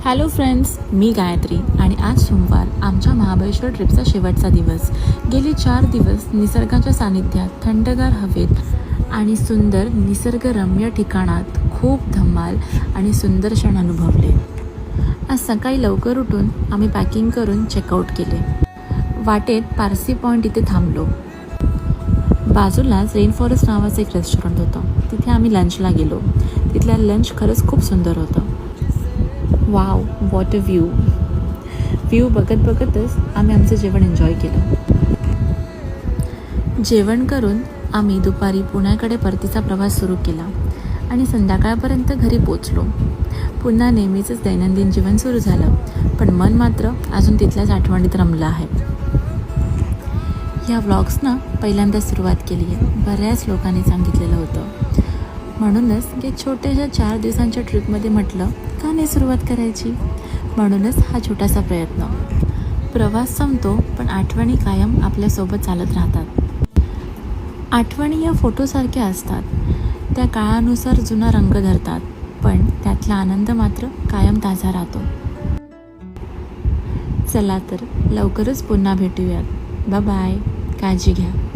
Hello friends, मी गायत्री आणि आज सोमवार आमच्या महाबळेश्वर ट्रिपचा शेवटचा दिवस. गेले 4 दिवस निसर्गाच्या सानिध्यात, थंडगार हवेत आणि सुंदर निसर्गरम्य ठिकाणात खूप धमाल आणि सुंदर क्षण अनुभवले. आज सकाळी लवकर उठून आम्ही पॅकिंग करून चेकआउट केले. वाटेत पारसी पॉईंट इथे थांबलो. बाजूलाच रेन फॉरेस्ट नावाचं एक रेस्टॉरंट होतं. तिथे आम्ही लंचला गेलो. तिथला लंच खरंच खूप सुंदर होतं. वाव, वॉट अ व्ह्यू बघत बघतच आम्ही आमचं जेवण एन्जॉय केलं. जेवण करून आम्ही दुपारी पुण्याकडे परतीचा प्रवास सुरू केला आणि संध्याकाळपर्यंत घरी पोचलो. पुन्हा नेहमीचंच दैनंदिन जीवन सुरू झालं, पण मन मात्र अजून तिथल्याच आठवणीत रमलं आहे. ह्या व्लॉग्सना पहिल्यांदा सुरुवात केली आहे. बऱ्याच लोकांनी सांगितलेलं होतं, म्हणूनच या छोट्याशा 4 दिवसांच्या ट्रिपमध्ये म्हटलं का नाही सुरुवात करायची. म्हणूनच हा छोटासा प्रयत्न. प्रवास संपतो, पण आठवणी कायम आपल्यासोबत चालत राहतात. आठवणी या फोटोसारख्या असतात. त्या काळानुसार जुना रंग धरतात, पण त्यातला आनंद मात्र कायम ताजा राहतो. चला तर लवकरच पुन्हा भेटूयात. बाय, काळजी घ्या.